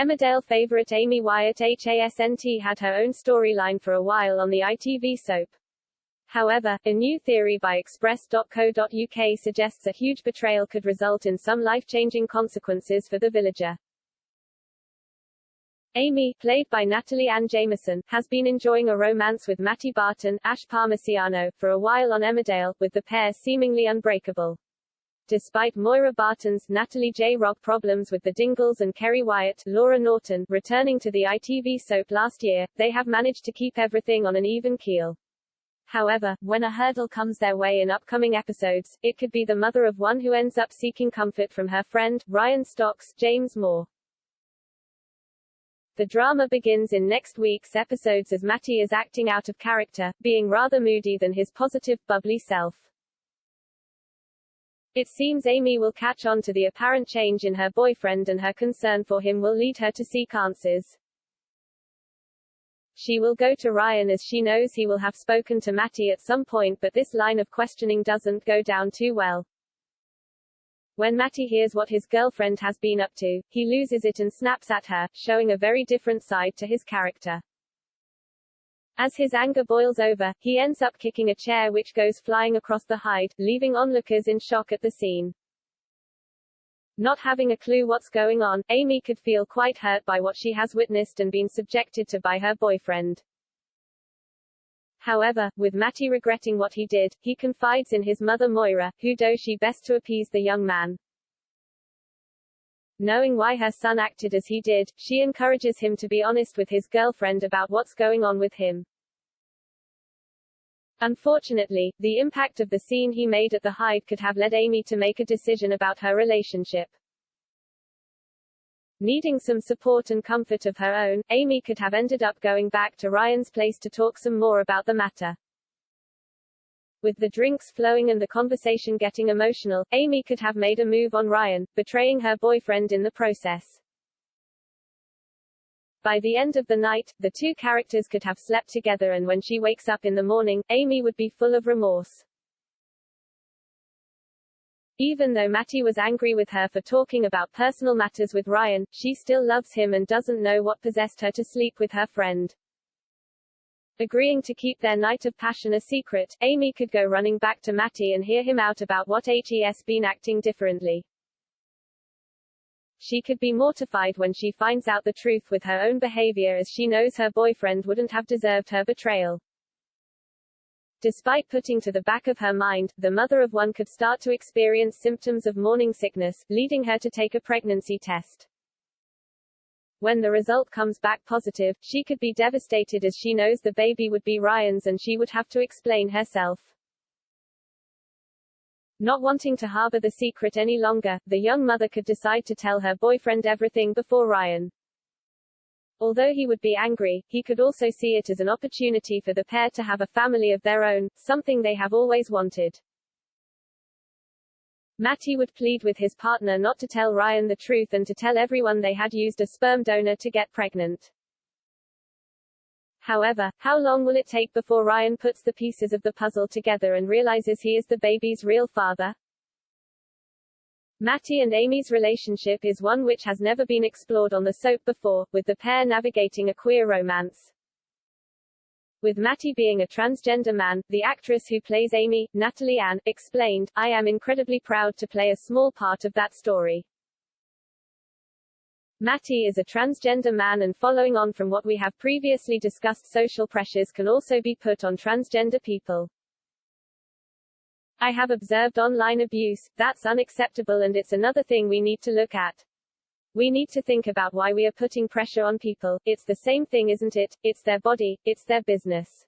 Emmerdale favourite Amy Wyatt HASNT had her own storyline for a while on the ITV soap. However, a new theory by Express.co.uk suggests a huge betrayal could result in some life-changing consequences for the villager. Amy, played by Natalie Ann Jameson, has been enjoying a romance with Matty Barton, Ash Parmigiano, for a while on Emmerdale, with the pair seemingly unbreakable. Despite Moira Barton's, Natalie J. Robb problems with the Dingles and Kerry Wyatt, Laura Norton, returning to the ITV soap last year, they have managed to keep everything on an even keel. However, when a hurdle comes their way in upcoming episodes, it could be the mother of one who ends up seeking comfort from her friend, Ryan Stocks, James Moore. The drama begins in next week's episodes as Matty is acting out of character, being rather moody than his positive, bubbly self. It seems Amy will catch on to the apparent change in her boyfriend, and her concern for him will lead her to seek answers. She will go to Ryan as she knows he will have spoken to Matty at some point, but this line of questioning doesn't go down too well. When Matty hears what his girlfriend has been up to, he loses it and snaps at her, showing a very different side to his character. As his anger boils over, he ends up kicking a chair which goes flying across the hide, leaving onlookers in shock at the scene. Not having a clue what's going on, Amy could feel quite hurt by what she has witnessed and been subjected to by her boyfriend. However, with Matty regretting what he did, he confides in his mother Moira, who does she best to appease the young man. Knowing why her son acted as he did, she encourages him to be honest with his girlfriend about what's going on with him. Unfortunately, the impact of the scene he made at the hide could have led Amy to make a decision about her relationship. Needing some support and comfort of her own, Amy could have ended up going back to Ryan's place to talk some more about the matter. With the drinks flowing and the conversation getting emotional, Amy could have made a move on Ryan, betraying her boyfriend in the process. By the end of the night, the two characters could have slept together, and when she wakes up in the morning, Amy would be full of remorse. Even though Matty was angry with her for talking about personal matters with Ryan, she still loves him and doesn't know what possessed her to sleep with her friend. Agreeing to keep their night of passion a secret, Amy could go running back to Matty and hear him out about what he's been acting differently. She could be mortified when she finds out the truth with her own behavior, as she knows her boyfriend wouldn't have deserved her betrayal. Despite putting to the back of her mind, the mother of one could start to experience symptoms of morning sickness, leading her to take a pregnancy test. When the result comes back positive, she could be devastated as she knows the baby would be Ryan's and she would have to explain herself. Not wanting to harbor the secret any longer, the young mother could decide to tell her boyfriend everything before Ryan. Although he would be angry, he could also see it as an opportunity for the pair to have a family of their own, something they have always wanted. Matty would plead with his partner not to tell Ryan the truth and to tell everyone they had used a sperm donor to get pregnant. However, how long will it take before Ryan puts the pieces of the puzzle together and realizes he is the baby's real father? Matty and Amy's relationship is one which has never been explored on the soap before, with the pair navigating a queer romance. With Matty being a transgender man, the actress who plays Amy, Natalie Ann, explained, "I am incredibly proud to play a small part of that story." Matty is a transgender man, and following on from what we have previously discussed, social pressures can also be put on transgender people. "I have observed online abuse, that's unacceptable, and it's another thing we need to look at. We need to think about why we are putting pressure on people. It's the same thing, isn't it? It's their body, it's their business."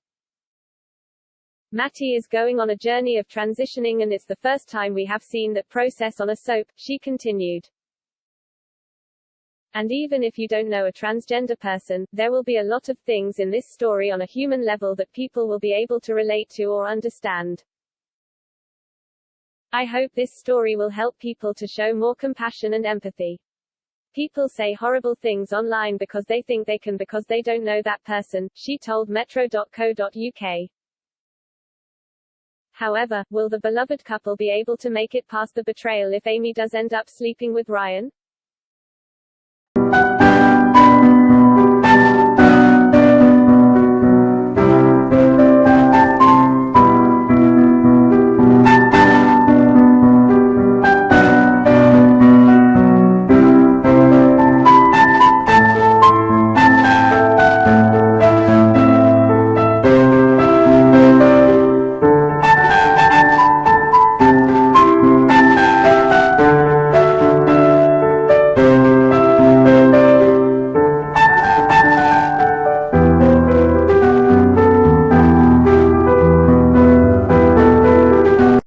Matty is going on a journey of transitioning, and it's the first time we have seen that process on a soap, she continued. "And even if you don't know a transgender person, there will be a lot of things in this story on a human level that people will be able to relate to or understand. I hope this story will help people to show more compassion and empathy. People say horrible things online because they think they can because they don't know that person," she told Metro.co.uk. However, will the beloved couple be able to make it past the betrayal if Amy does end up sleeping with Ryan?